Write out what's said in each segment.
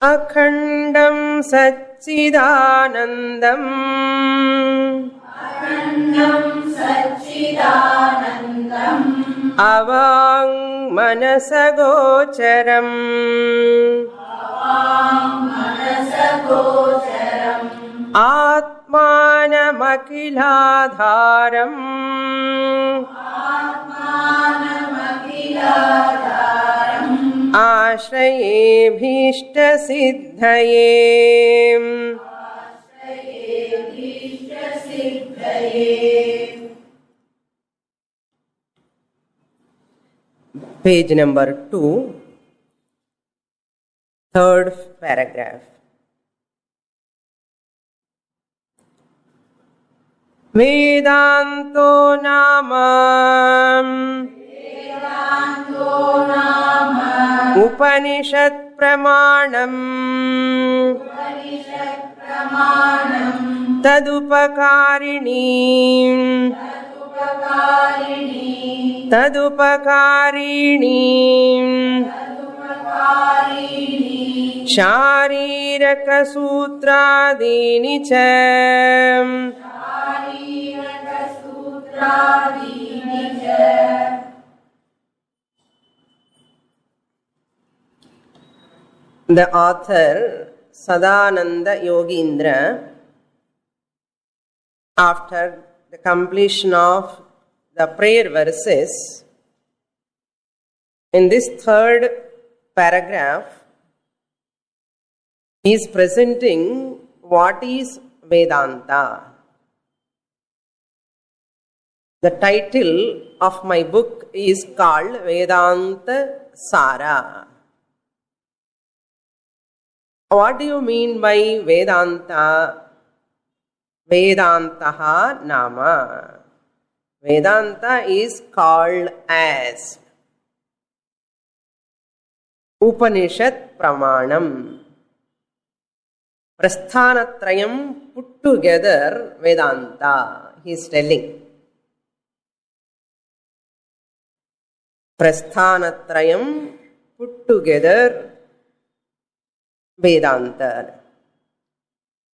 अखण्डं सच्चिदानन्दम् अवाङ्मनसगोचरम् आत्मानमखिलाधारम् आश्रयेऽभीष्टसिद्धये। Page number 2, third paragraph. वेदान्तो नाम उपनिषत् प्रमाणम् तदुपकारिणी शारीरकसूत्रादीनि च The author Sadananda Yogindra, after the completion of the prayer verses, in this third paragraph is presenting what is Vedanta. The title of my book is called Vedanta Sara. What do you mean by Vedanta? Vedantaha nama. Vedanta is called as Upanishad Pramanam. Prasthanatrayam put together Vedanta, he is telling. Prasthanatrayam put together Vedanta.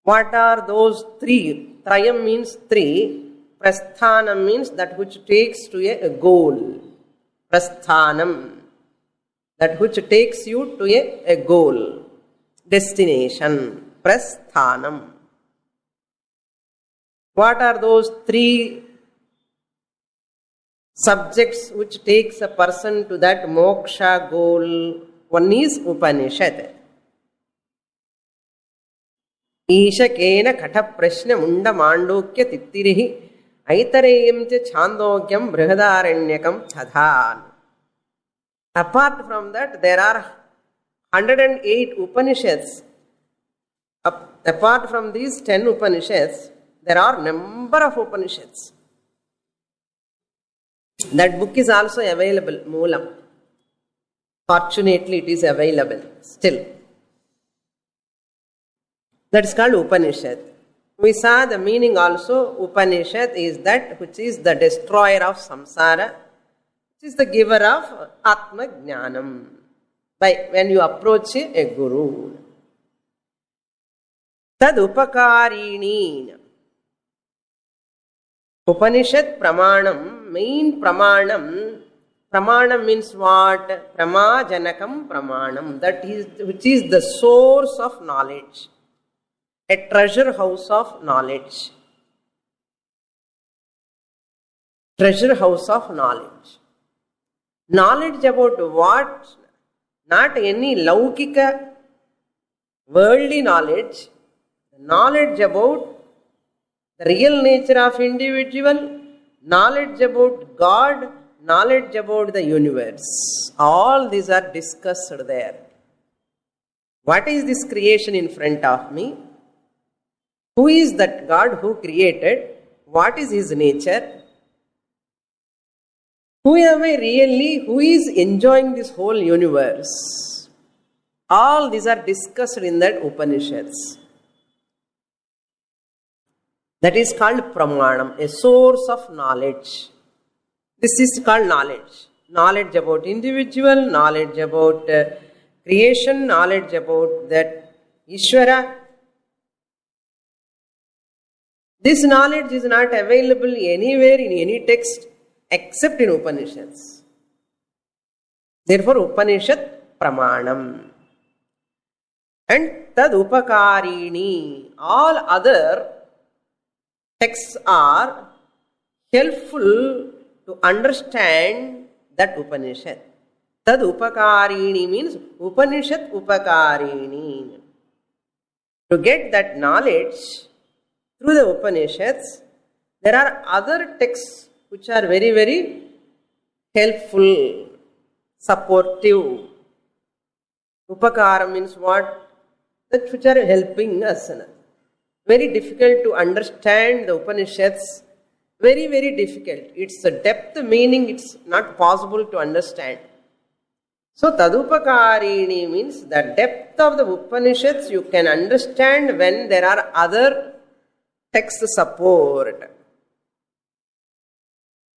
What are those three? Trayam means three. Prasthanam means that which takes to a goal. Prasthanam, that which takes you to a goal, destination. Prasthanam. What are those three subjects which takes a person to that moksha goal? One is Upanishad. ईशकेन कठप्रश्न मुंड मांडूक्य तित्तिरिहि ऐतरेयं च छांदोग्यम बृहदारण्यकम तथा. Apart from that, there are 108 Upanishads. Apart from these 10 Upanishads, there are number of Upanishads. That book is also available, Moolam. Fortunately, it is available still. That is called Upanishad. We saw the meaning also. Upanishad is that which is the destroyer of samsara, which is the giver of Atma Jnanam. By when you approach a guru. Tad upakarini. Upanishad Pramanam, main Pramanam. Pramanam means what? Pramajanakam Pramanam. That is, which is the source of knowledge. A treasure house of knowledge. Treasure house of knowledge. Knowledge about what? Not any laukika, worldly knowledge. Knowledge about the real nature of individual. Knowledge about God. Knowledge about the universe. All these are discussed there. What is this creation in front of me? Who is that God who created? What is his nature? Who am I really? Who is enjoying this whole universe? All these are discussed in that Upanishads. That is called Pramanam, a source of knowledge. This is called knowledge. Knowledge about individual, knowledge about creation, knowledge about that Ishvara. This knowledge is not available anywhere in any text except in Upanishads. Therefore, Upanishad pramanam. And tad upakarini. All other texts are helpful to understand that Upanishad. Tad upakarini means Upanishad upakarini. To get that knowledge through the Upanishads, there are other texts which are very, very helpful, supportive. Upakara means what? That which are helping us. Very difficult to understand the Upanishads. Very, very difficult. It's a depth meaning, it's not possible to understand. So, tadupakarini means the depth of the Upanishads you can understand when there are other text support.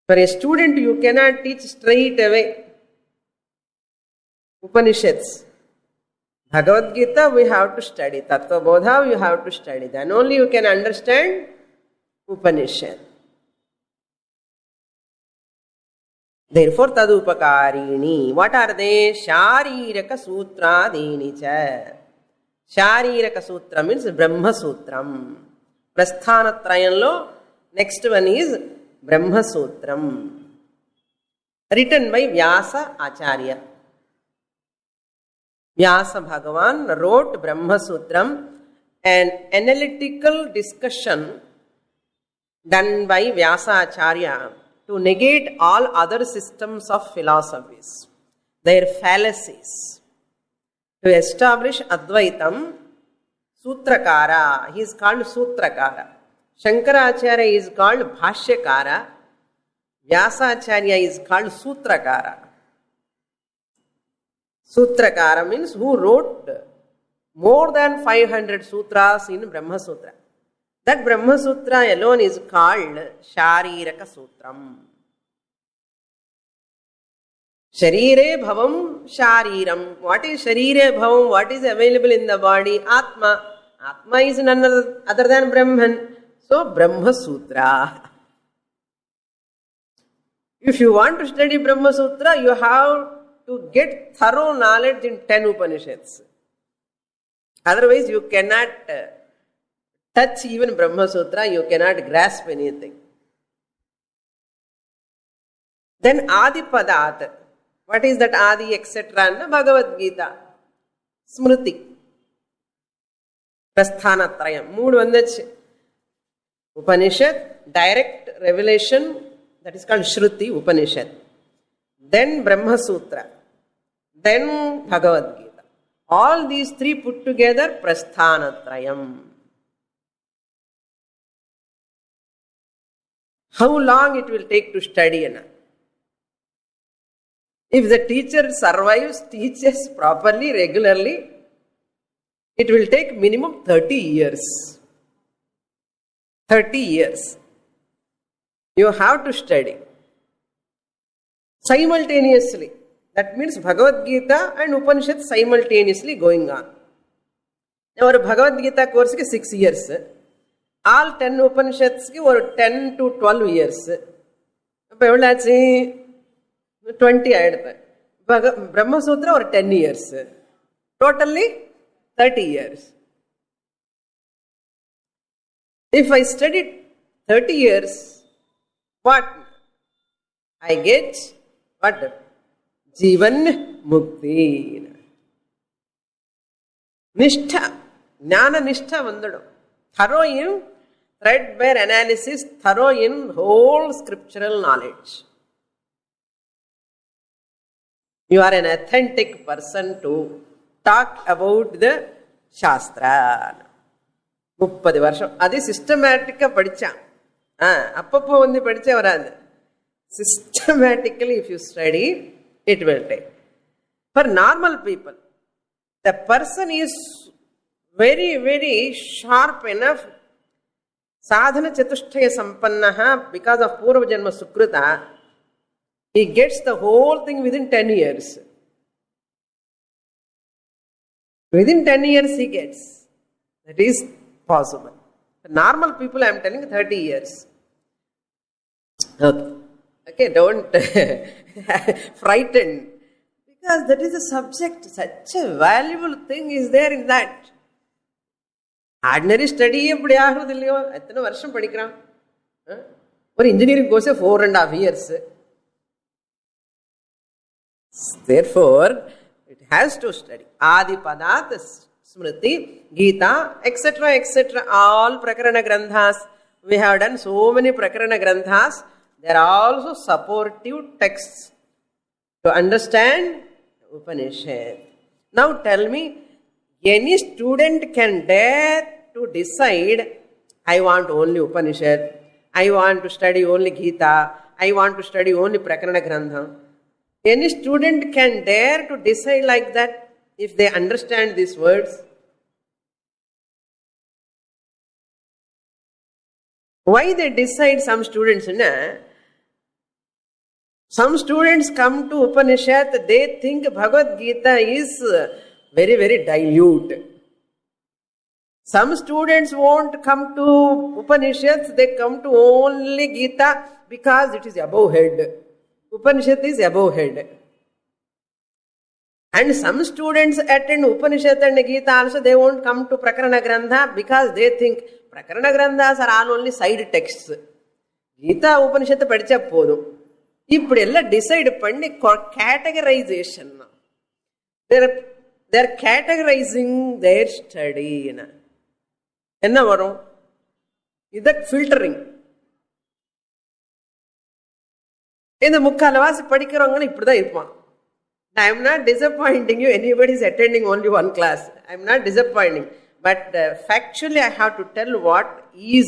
For a student, you cannot teach straight away Upanishads. Bhagavad Gita, we have to study. Tattva Bodha, you have to study. Then only you can understand Upanishad. Therefore, tadupakarini. What are they? Shariraka sutradini cha. Shariraka sutra means Brahma Sutram. Prasthanatrayanlo, next one is Brahma Sutram. Written by Vyasa Acharya. Vyasa Bhagavan wrote Brahma Sutram, an analytical discussion done by Vyasa Acharya to negate all other systems of philosophies, their fallacies. To establish Advaitam, Sutrakara, he is called Sutrakara. Shankaracharya is called Bhashyakara. Vyasacharya is called Sutrakara. Sutrakara means who wrote more than 500 sutras in Brahma Sutra. That Brahma Sutra alone is called Shariraka Sutram. Sharire Bhavam Shariram. What is Sharire Bhavam? What is available in the body? Atma. Atma is none other than Brahman. So, Brahma Sutra. If you want to study Brahma Sutra, you have to get thorough knowledge in 10 Upanishads. Otherwise, you cannot touch even Brahma Sutra, you cannot grasp anything. Then Adipadat. What is that Adi, etc.? Bhagavad Gita. Smriti. Prasthanatrayam. Mood vandachu. Upanishad, direct revelation, that is called Shruti, Upanishad. Then Brahma Sutra. Then Bhagavad Gita. All these three put together, Prasthanatrayam. How long it will take to study? If the teacher survives, teaches properly, regularly, it will take minimum 30 years. 30 years. You have to study. Simultaneously. That means Bhagavad Gita and Upanishad simultaneously going on. Our Bhagavad Gita course is 6 years. All 10 Upanishads are 10 to 12 years. 20 Brahma Sutra or 10 years. Totally 30 years. If I studied 30 years, what? I get what? Jivan Mukti. Nishtha. Jnana Nishtha Vandadam. Thorough in threadbare analysis, thorough in whole scriptural knowledge. You are an authentic person to talk about the Shastra. 30 வருஷம் அது சிஸ்டமேட்டிக்கா படிச்சான் அப்பப்போ வந்து படிச்சா வராது systematically if you study it will take. For normal people, the person is very, very sharp enough, sadhana chatushtaya sampannaha, because of purva janma sukrita, he gets the whole thing within 10 years. Within 10 years he gets. That is possible. Normal people, I am telling 30 years. Okay, don't frighten. Because that is a subject, such a valuable thing is there in that. Ordinary study இப்படி ஆகிறது இல்லையோ, எத்தனை வருஷம் படிக்கிறான். ஒரு engineering கோர்ஸே 4.5 years. Therefore, it has to study. Adipadat, Smriti, Gita, etc., etc. All Prakarana Granthas. We have done so many Prakarana Granthas. There are also supportive texts to understand Upanishad. Now tell me, any student can dare to decide, I want only Upanishad, I want to study only Gita, I want to study only Prakarana Grantha. Any student can dare to decide like that if they understand these words. Why they decide some students? Some students come to Upanishad, they think Bhagavad Gita is very, very dilute. Some students won't come to Upanishads, they come to only Gita because it is above head. Upanishad is above head. And some students attend Upanishad and Gita also, they won't come to Prakarana Grantha because they think Prakarana Granthas are all only side texts. Gita Upanishad padicha podum. இப்படி எல்லாம் decide பண்ணி categorisation. They're categorizing their study. என்ன வரும்? இது filtering. இந்த முக்கால்வாசி படிக்கிறவங்க இப்படிதான் இருப்பான். I am not disappointing you. Anybody is attending only one class. I am not disappointing. But factually I have to tell what is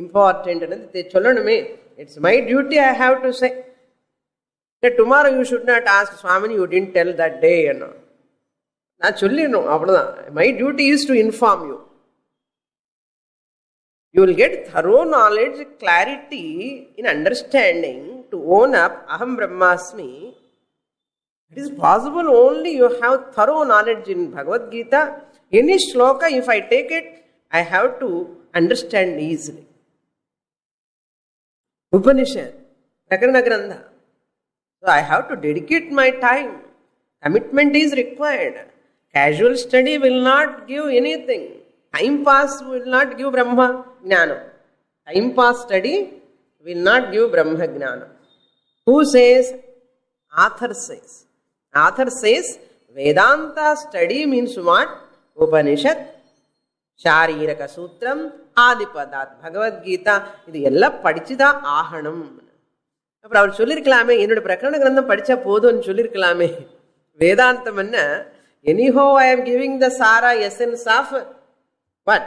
important. It's my duty I have to say. Tomorrow you should not ask, Swami, you didn't tell that day. My duty is to inform you. You will get thorough knowledge, clarity in understanding, to own up, Aham Brahmasmi. It is possible only you have thorough knowledge in Bhagavad Gita. Any shloka, if I take it, I have to understand easily. Upanishad, Prakarana Grantha. So I have to dedicate my time. Commitment is required. Casual study will not give anything. Time pass will not give Brahma Jnana. Time pass study will not give Brahma Jnana. Who says? Author says. Author says Vedanta study means what? Upanishad, Shariraka Sutram, Adipadat, Bhagavad Gita. இது எல்லாம் படிச்சுதான் ஆகணும். அப்புறம் அவர் சொல்லியிருக்கலாமே, என்னோட பிரகரண கிரந்தம் படிச்சா போதும்னு சொல்லியிருக்கலாமே. வேதாந்தம் என்ன? Anyhow I am giving the Sara essence of what?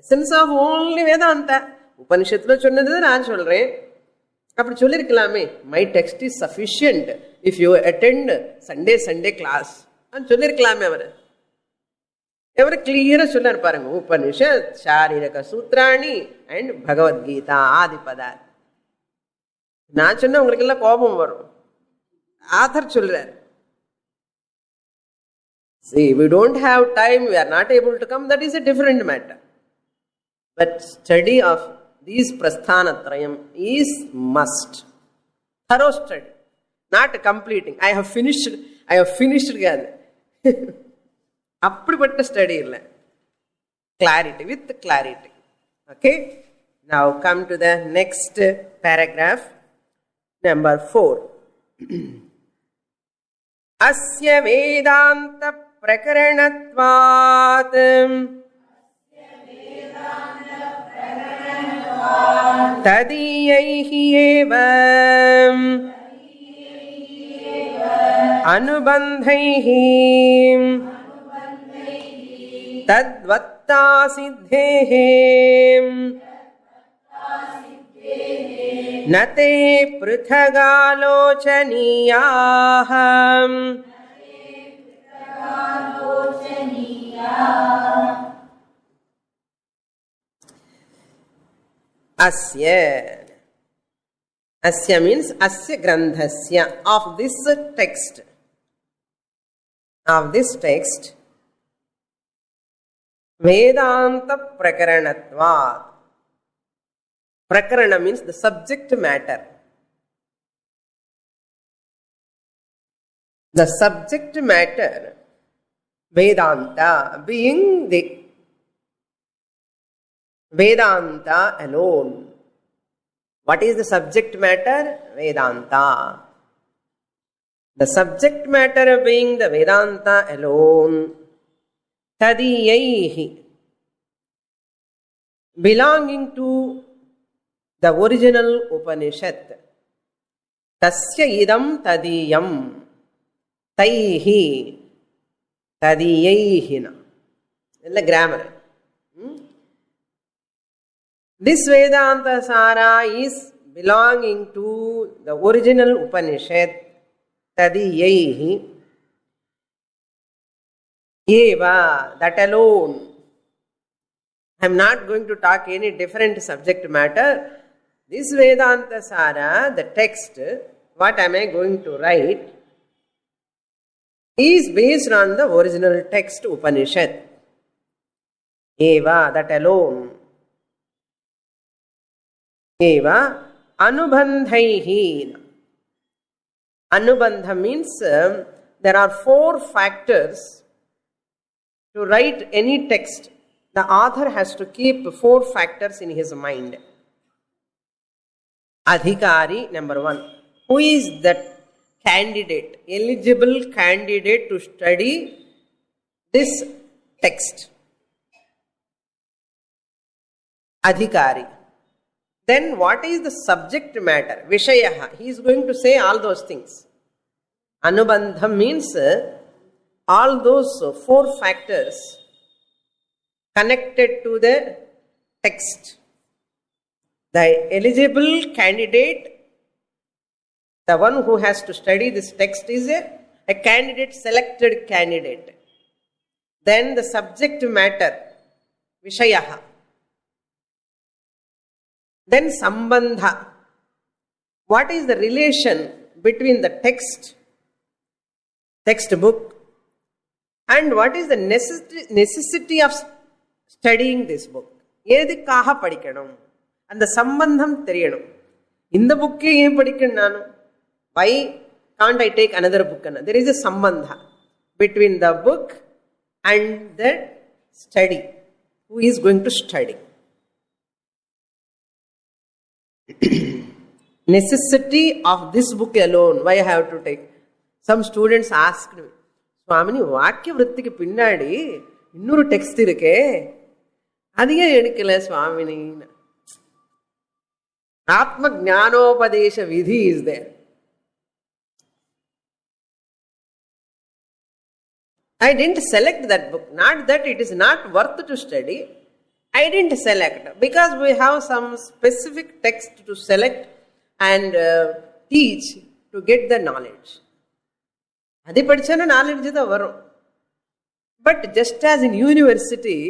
Essence of only Vedanta. உபனிஷத்துல சொன்னது நான் சொல்றேன். அப்படி சொல்லியிருக்கலாமே. My text is sufficient if you attend Sunday class. சொல்லியிருக்கலாமே அவர். எவரு கிளியரா சொன்னார் பாருங்க. உபனிஷத், சாரீரக சூத்ராணி அண்ட் பகவத்கீதா ஆதிபதாத். நான் சொன்ன உங்களுக்கு எல்லாம் கோபம் வரும். ஆத்தர் சொல்றார். See, we don't have time, we are not able to come, that is a different matter. But study of these prasthanatrayam is must. Thorough study, not completing. I have finished. அப்படிப்பட்ட study இல்லை. Clarity, with clarity. Okay? Now come to the next paragraph. Number 4. Asya Vedanta Prakaranatvat Tadiyaihi eva Anubandhaihi Tadvatta siddhehe Nate prithagalochaniyaha Asya means Asya Grandhasya, of this text. Vedanta prakaranatvat. Prakarana means the subject matter. The subject matter, Vedanta, being the Vedanta alone. What is the subject matter? Vedanta. The subject matter being the Vedanta alone. Tadiyaihi. Belonging to the original Upanishad. Tasya idam tadiyam. Taihi. Tadiyaihina. This is the grammar. This Vedanta Sara is belonging to the original Upanishad. Tadiyaihi. Eva, that alone. I am not going to talk any different subject matter. This Vedanta Sara, the text, what am I going to write, is based on the original text Upanishad. Eva, that alone. Eva, anubandhaihi. Anubandha means there are 4 factors to write any text. The author has to keep 4 factors in his mind. Adhikari, number 1. Who is that candidate, eligible candidate to study this text? Adhikari. Then what is the subject matter? Vishayaha. He is going to say all those things. Anubandham means all those 4 factors connected to the text. The eligible candidate, the one who has to study this text, is a candidate, selected candidate. Then the subject matter, Vishayaha. Then Sambandha. What is the relation between the textbook, and what is the necessity of studying this book? எதுக்காக படிக்கணும்? அந்த சம்பந்தம் தெரியணும். இந்த புக்கே ஏன் படிக்கணும் நானும்? Why can't I take another book? There is a sambandha between the book and the study. Who is going to study? Necessity of this book alone. Why I have to take? Some students asked me, Swamini, வாக்கிய விருத்திக்கு பின்னாடி இன்னொரு text இருக்கே, அது ஏன் எடுக்கல சுவாமினி? ஆத்ம ஞானோபதேச விதி is there. I didn't select that book. Not that it is not worth to study. I didn't select because we have some specific text to select and teach to get the knowledge. அது படிச்சனா knowledge தான் வரும். But just as in university,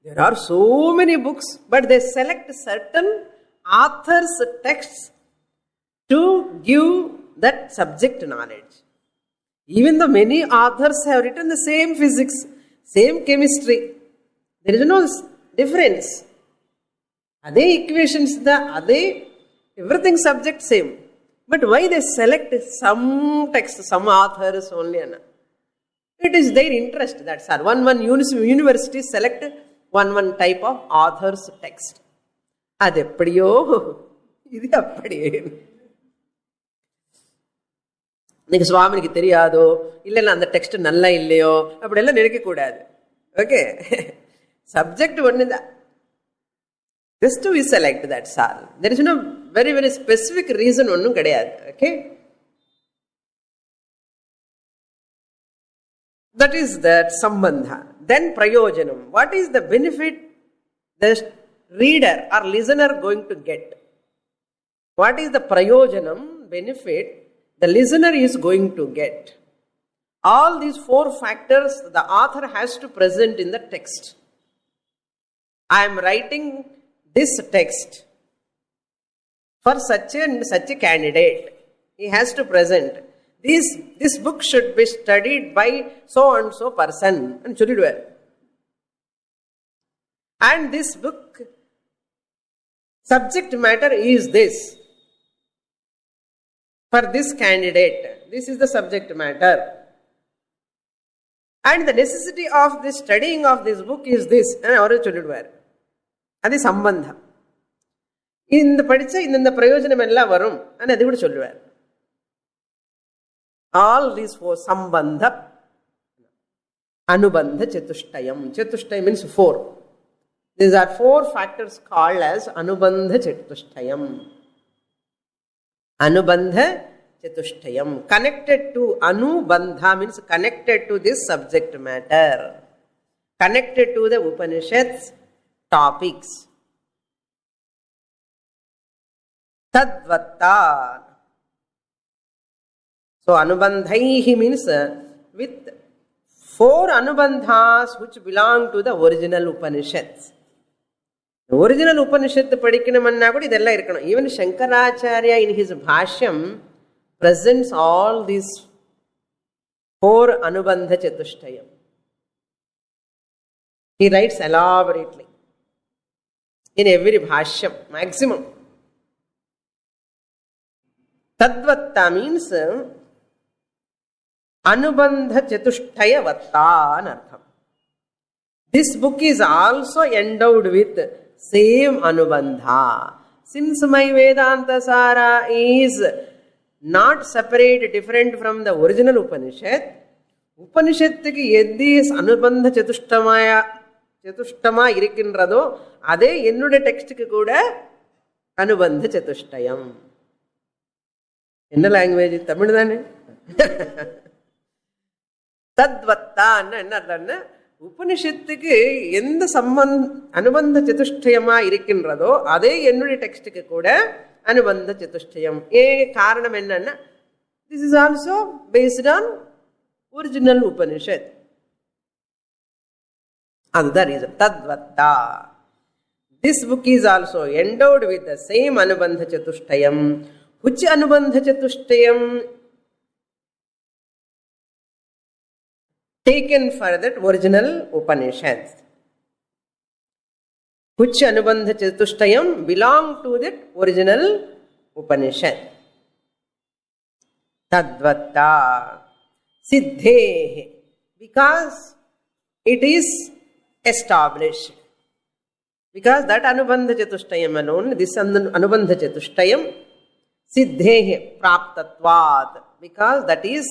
there are so many books, but they select certain authors' texts to give that subject knowledge. Even though many authors have written the same physics, same chemistry, there is no difference. Adhe equations, everything subject same. But why they select some text, some authors only? It is their interest. That's all. One university select one type of author's text. அது எப்படியோ இது அப்படியே. இன்னைக்கு சுவாமிக்கு தெரியாதோ, இல்லைன்னா அந்த text நல்லா இல்லையோ, அப்படியெல்லாம் நினைக்கக்கூடாது. ஓகே, சப்ஜெக்ட் ஒன்று தான். Just we select that all. There is no very, very specific reason ஒன்றும் கிடையாது. Okay. That is that sambandha. Then prayojanam. What is the benefit the reader or listener going to get? What is the prayojanam, benefit the listener is going to get? All these 4 factors the author has to present in the text. I am writing this text for such a candidate. He has to present. This book should be studied by so and so person. And சொல்லிடுவார். And this book subject matter is this. For this candidate, this is the subject matter. And the necessity of this studying of this book is this. அவரே சொல்லிடுவார். அது சம்பந்தம். இந்த படிச்சா இந்த பிரயோஜனம் எல்லாம் வரும். அது கூட சொல்லுவார். All these four sambandha, anubandha, chatushtayam. Chatushtayam means four. These are four factors called as anubandha chatushtayam. Anubandha chatushtayam. Connected to anubandha means connected to this subject matter. Connected to the Upanishads topics. Tadvatta. So anubandhaihi means with four anubandhas which belong to the original Upanishads. The original Upanishad padikanamanna kuda idella irukkanum. Even Shankaracharya in his Bhashyam presents all these four anubandha chatushtayam. He writes elaborately in every Bhashyam, maximum. Tadvatta means Anubandha Chatushtaya Vatta anartham. This book is also endowed with same Anubandha. Since my Vedanta Sara is not separate, different from the original Upanishad, Upanishadthukku eddis Anubandha Chatushtama irukkinradho adhe ennude text ku kuda Anubandha Chatushtayam. என்ன language? Tamil தானே. தத்வத்தா என்ன அர்த்தம்னா, உபனிஷத்துக்கு எந்த அனுபந்த சதுஷ்டயமா இருக்கின்றதோ அதே என்னுடைய டெக்ஸ்டுக்கு கூட அனுபந்த சதுஷ்டயம். காரணம் என்னன்னா, this is also based on original Upanishad. அதுதான் ரீசன். தத்வத்தா. This book is also endowed with the same அனுபந்த சதுஷ்டயம். Which Anubandha Chatushtayam? Taken for that original Upanishads. Which Anubandha Chatushtayam belong to that original Upanishad? Tadvatta Siddhehe. Because it is established. Because that Anubandha Chatushtayam alone, this Anubandha Chatushtayam, Siddhehe praptatvat, because that is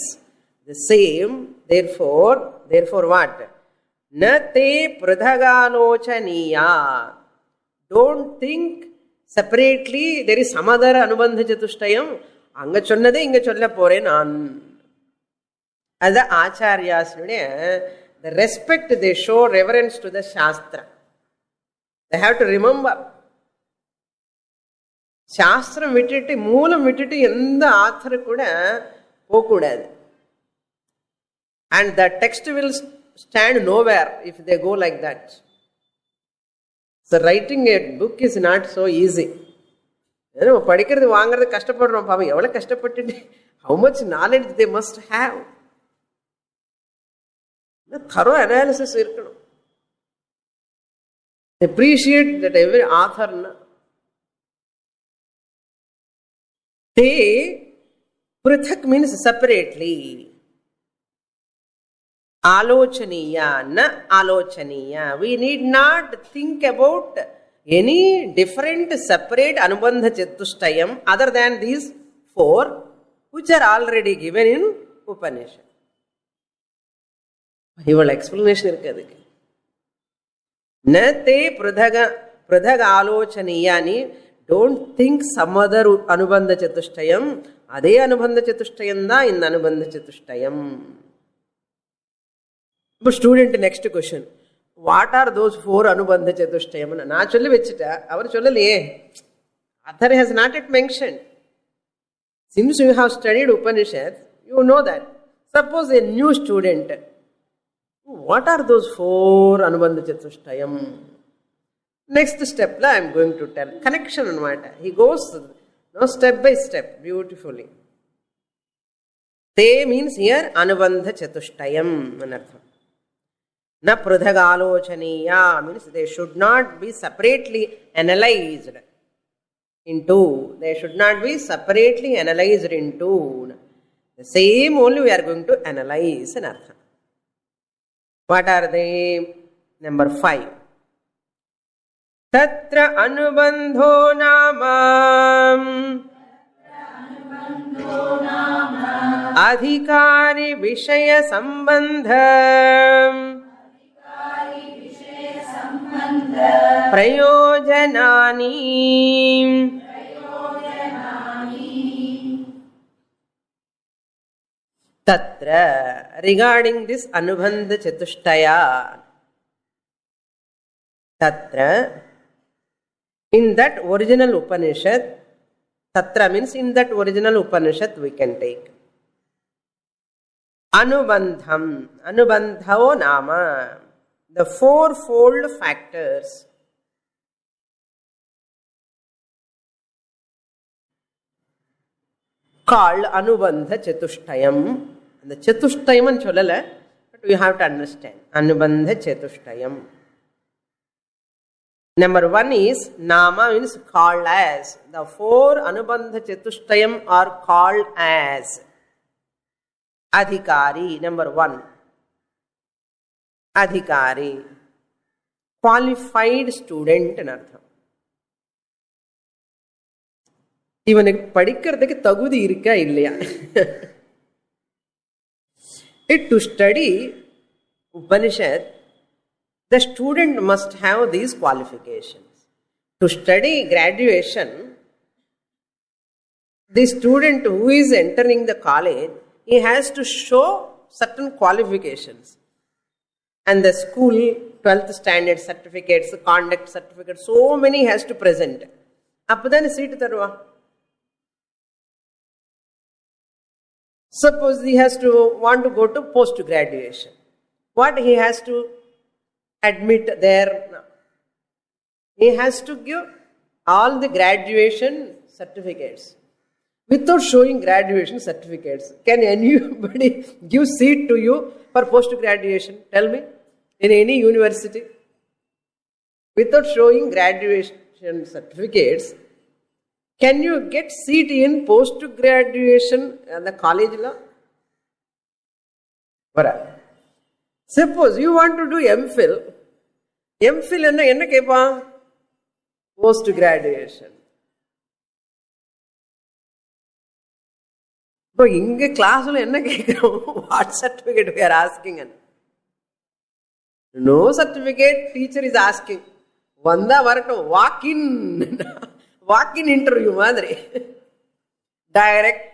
the same. Therefore what? Na te pradhagalochaniya. Don't think separately there is some other Anubandha Chatushtayam. Anga chonnade inga solla pore naan. As the Acharyas, the respect they show, reverence to the Shastra. They have to remember. சாஸ்திரம் விட்டுட்டு, மூலம் விட்டுட்டு எந்த author கூட போகக்கூடாது. And the text will stand nowhere if they go like that. So writing a book is not so easy. படிக்கிறது வாங்குறது கஷ்டப்படுறோம். பாவம் எவ்வளவு கஷ்டப்பட்டு, how much knowledge they must have. thorough analysis இருக்கணும். Appreciate that every author. Te prithak means separately. Alochaniya, na alochaniya. We need not think about any different separate Anubandha Chatushtayam other than these four which are already given in Upanishad. Ival explanation irukku adukku. Na te pridhaga alochaniyani. Don't think some other Anubandha Chatushtayam. Adhe Anubandha Chatushtayam da in Anubandha Chatushtayam. But student, next question. What are those four Anubandha Chatushtayam? Na solli vechita, avaru sollaliye. Author has not yet mentioned. Since you have studied Upanishads, you know that. Suppose a new student, what are those four Anubandha Chatushtayam? Next step I am going to tell. Connection on what? He goes step by step beautifully. Te means here Anubandha Chatushtayam anartham. Na prudhagalochaniya means they should not be separately analyzed into. They should not be separately analyzed into. The same only we are going to analyze in artha. What are they? Number 5. Tatra anubandho nama adhikari vishaya sambandha prayojanani. Tatra, regarding this anubandha chatushtaya, tatra, in that original Upanishad, tatra means in that original Upanishad we can take. Anubandham, anubandhao nama, the fourfold factors called Anubandha Chatushtayam. The Chatushtayam and Cholala, but we have to understand. Anubandha Chatushtayam. Number 1 is Nama means called as. The 4 Anubandha Chatushtayam are called as. Adhikari, number 1. Adhikari, qualified student in artham. இவனுக்கு படிக்கிறதுக்கு தகுதி இருக்கா இல்லையா? To study Upanishad, the student must have these qualifications. To study graduation, the student who is entering the college, he has to show certain qualifications. And the school, 12th standard certificates, conduct certificates, so many has to present. அப்பதான் சீட்டு தருவா. Suppose he has to want to go to post graduation. What he has to admit there? He has to give all the graduation certificates. Without showing graduation certificates, can anybody give seat to you for post graduation? Tell me, in any university, without showing graduation certificates, can you get seat in post graduation at the college law? Suppose you want to do MPhil. MPhil enna kepa? Post graduation. But in class what certificate we are asking? No certificate teacher is asking. Vanda varattu walk-in interview madri. Direct.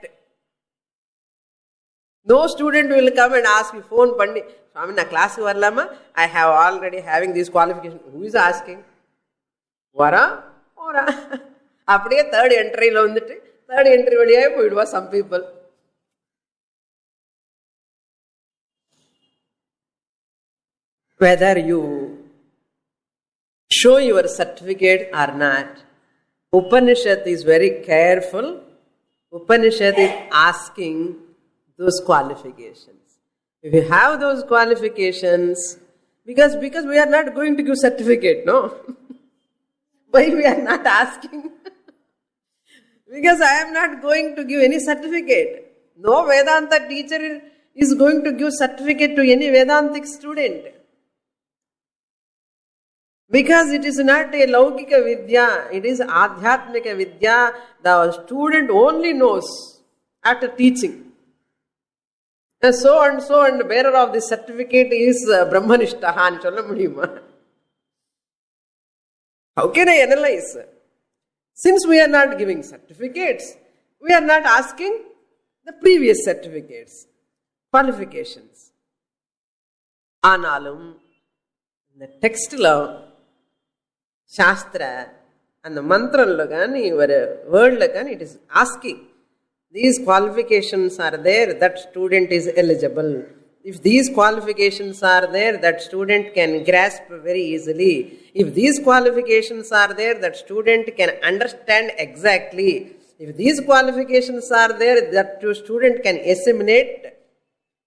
No student will come and ask me, phone pandi, Swami na class varlama, I have already having this qualification. Who is asking? Vara? Ora. Apdiye third entry lo undittu, third entry valiyaye poidva some people. Whether you show your certificate or not, Upanishad is very careful. Upanishad is asking those qualifications. If you have those qualifications, because we are not going to give certificate, no? Why we are not asking? Because I am not going to give any certificate. No Vedanta teacher is going to give certificate to any Vedantic student. Because it is not a Laukika Vidya, it is Adhyatmika Vidya. The student only knows after teaching. So and bearer of this certificate is Brahmanishtaha and solla mudiyuma. How can I analyze? Since we are not giving certificates, we are not asking the previous certificates, qualifications. Analum, the text law, Shastra and the mantra lagani or word lagani, it is asking. These qualifications are there, that student is eligible. If these qualifications are there, that student can grasp very easily. If these qualifications are there, that student can understand exactly. If these qualifications are there, that student can assimilate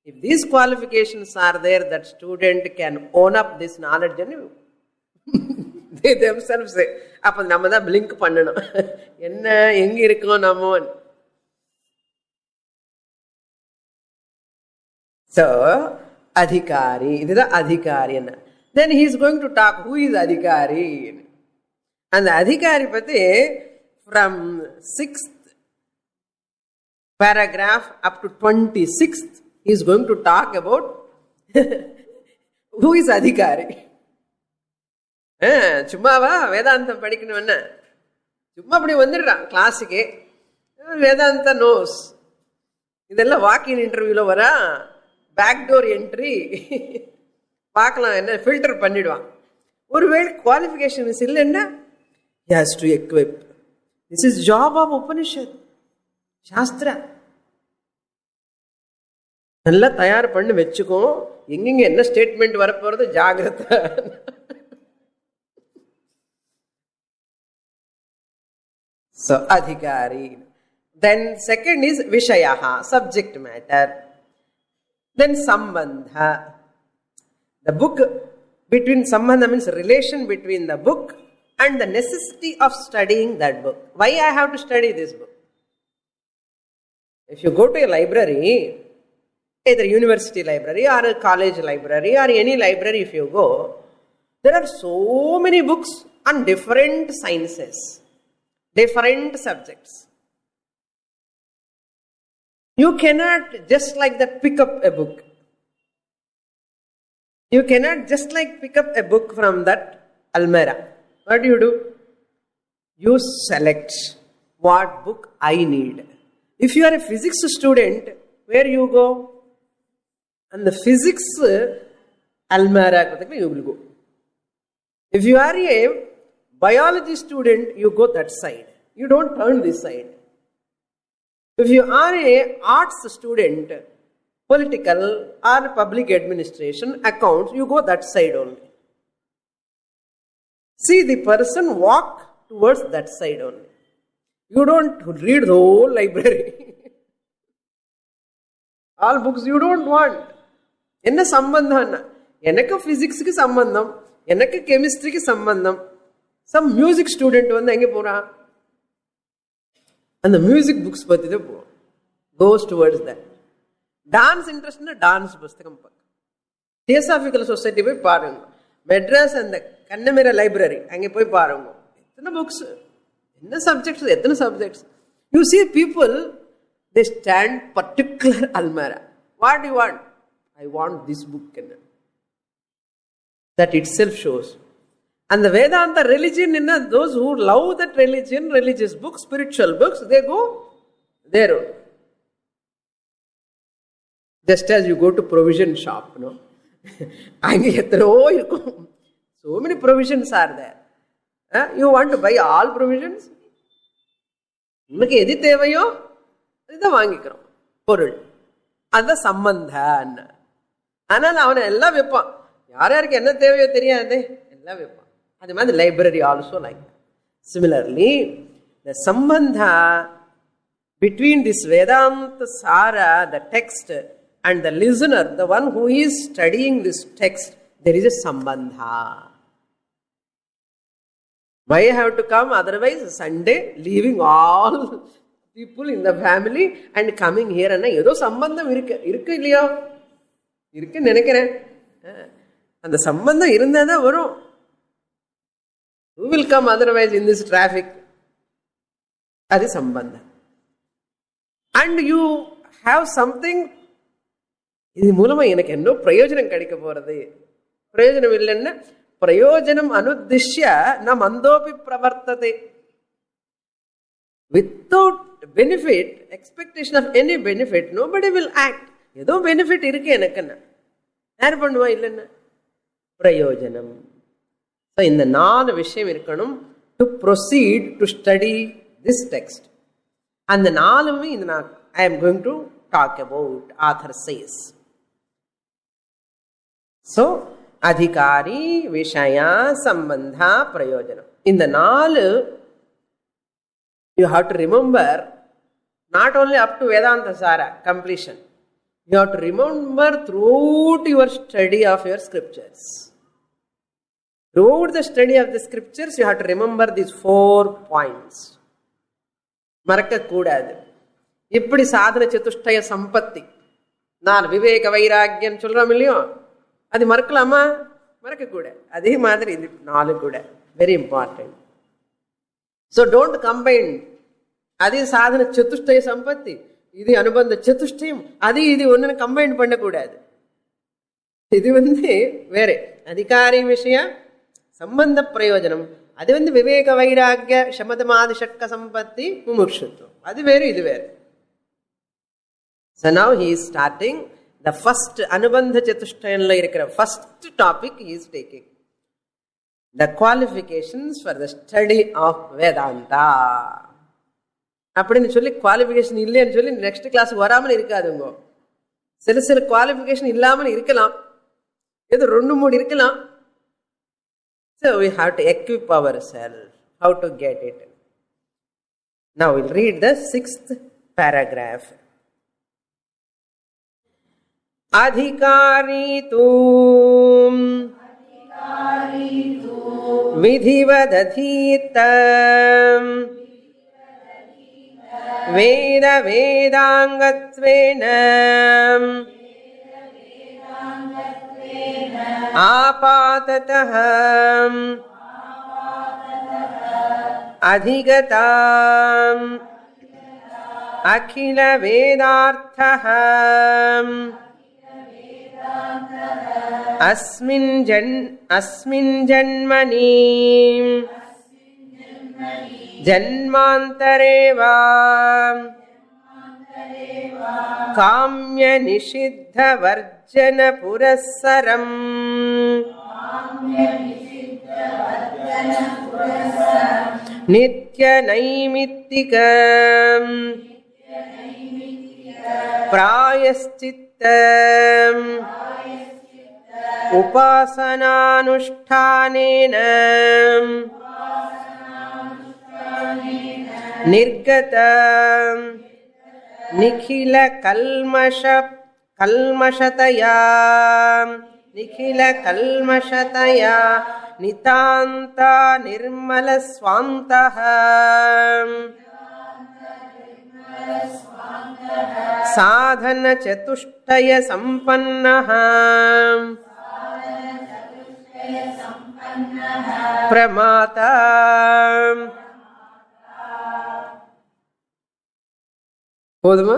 If these qualifications are there, that student can own up this knowledge and they themselves say, அப்போ நம்ம தான் blink பண்ணணும், என்ன எங்க இருக்கோம் நம்ம. So, adhikari, இதுதான் adhikari என்ன. Then he is going to talk who is adhikari. And the adhikari பத்தி from 6th paragraph up to 26th he is going to talk about who is adhikari. சும்மாவா வேதாந்தம் படிக்கணும் என்ன, சும்மா அப்படி வந்துடுறான் கிளாஸுக்கு, வேதாந்த நோஸ், இதெல்லாம் வாக்கின் இன்டர்வியூல வரா, பேக்டோர் என்ட்ரி பார்க்கலாம், என்ன ஃபில்டர் பண்ணிடுவான். ஒருவேளை குவாலிஃபிகேஷன்ஸ் இல்லைன்னா he has to equip. This is job of Upanishad, Sastra. நல்லா தயார் பண்ணி வச்சுக்கோ, எங்கெங்க என்ன ஸ்டேட்மெண்ட் வரப்போறது ஜாகிரதை. So, adhikari. Then second is vishayaha, subject matter. Then sambandha. The book between sambandha means relation between the book and the necessity of studying that book. Why I have to study this book? If you go to a library, either university library or a college library or any library if you go, there are so many books on different sciences, different subjects. You cannot just like that pick up a book. You cannot just like pick up a book from that almirah. What do? You select what book I need. If you are a physics student, where you go? And the physics almirah you will go. If you are a biology student, you go that side. You don't turn this side. If you are a arts student, political or public administration, accounts, you go that side only. See the person walk towards that side only. You don't read the whole library. All books you don't want. என்ன சம்பந்தம்? எனக்கு பிசிக்ஸுக்கு சம்பந்தம், எனக்கு கெமிஸ்ட்ரிக்கு சம்பந்தம். Some music student வந்து எங்கே போறான்? அந்த மியூசிக் புக்ஸ் பற்றி தான் போவோம். கோஸ் டுவர்ட்ஸ் தட். டான்ஸ் இன்ட்ரெஸ்ட்னா டான்ஸ் புஸ்தகம் பார்க்க. தியோசாபிக்கல் சொசைட்டி போய் பாருங்க. மெட்ராஸ் அந்த கண்ணமிர லைப்ரரி அங்கே போய் பாருங்க. எத்தனை புக்ஸ், என்ன சப்ஜெக்ட்ஸ், எத்தனை subjects. You see people they stand particular அல்மேரா. What you want? I want this book. That itself shows. And the Vedanta religion, those who love that religion, religious books, spiritual books, they go there. Just as you go to provision shop, no? So many provisions are there. You want to buy all provisions? உனக்கு எது தேவையோ அதுதான் வாங்கிக்கிறோம் பொருள். அதுதான் சம்பந்தம். ஆனால் அவனை எல்லாம் வைப்பான். யார் யாருக்கு என்ன தேவையோ தெரியாது, எல்லாம் வைப்பான். அது மாதிரி library also like. Similarly, the sambandha between this Vedanta Sara, the text, and the listener, the one who is studying this text, there is a sambandha. Why I have to come? Otherwise, Sunday, leaving all people in the family and coming here, and ஏதோ சம்பந்தம் இருக்கு இல்லையா? இருக்குன்னு நினைக்கிறேன். அந்த சம்பந்தம் இருந்தால் தான் வரும். Who will come otherwise in this traffic? அது சம்பந்தம். And you have something, இது மூலமா எனக்கு என்ன பிரயோஜனம் கிடைக்க போறது? பிரயோஜனம் இல்லைன்னா பிரயோஜனம் அனுத்திஷ்ய ந மந்தோபி பிரவர்த்ததே. Without benefit, expectation of any benefit, nobody will act. ஏதோ பெனிஃபிட் இருக்கு எனக்குன்னு யார் பண்ணுவா? இல்லைன்னா பிரயோஜனம். இந்த 4 விஷயம் இருக்கணும் to proceed to study this text. அந்த 4மே இந்த நான் I am going to talk about. Author says. So அதிகாரி, விஷயா, சம்பந்தா, பிரயோஜனம். இந்த 4 you have to remember, not only up to Vedanta Sara completion. You have to remember throughout your study of your scriptures. Throughout the study of the scriptures, you have to remember these 4 points. மறக்க கூடாது. இப்படி சாதன சதுஷ்டய சம்பத்தி, நான் விவேக வைராக்கியம் சொல்றோம் இல்லையோ, அது மறக்கலாமா? மறக்க கூட. அதே மாதிரி இது 4 கூட very important. So don't combine. அது சாதன சதுஷ்டய சம்பத்தி, இது அனுபந்த சதுஷ்டயம், அது இது ஒன்று கம்பைன் பண்ணக்கூடாது. இது வேற அதிகாரி விஷயம், சம்பந்த பிரயோஜனம். அது விவேக வைராக்கிய சமதமாதி ஷட்க சம்பத்தி முமுட்சுத்துவம், அது வேறு இது வேறு. So now he is starting the first அனுபந்த சதுஷ்டயம்ல இருக்கிற first topic he is taking. The qualifications for the study of Vedanta. அப்படின்னு சொல்லி குவாலிஃபிகேஷன் இல்லைன்னு சொல்லி நெக்ஸ்ட் கிளாஸுக்கு வராமல் இருக்காதுங்க. சில குவாலிஃபிகேஷன் இல்லாமல் இருக்கலாம், ஏதோ 2-3 இருக்கலாம். So we have to equip ourselves how to get it. Now we'll read the 6th paragraph. Adhikari tu vidhivadadhitam veda vedangatvena आपाततः अधिगताम् अखिल वेदार्थः अस्मिन् जन्मनि जन्मान्तरे वा काम्य निषिद्ध वर्जन पुरस्सरम् नित्य नैमित्तिक प्रायश्चित्त उपासनानुष्ठानेन निर्गत निखिल कल्मषतया नितान्त निर्मल स्वान्तः साधन चतुष्टय संपन्नः प्रमाता போதுமா?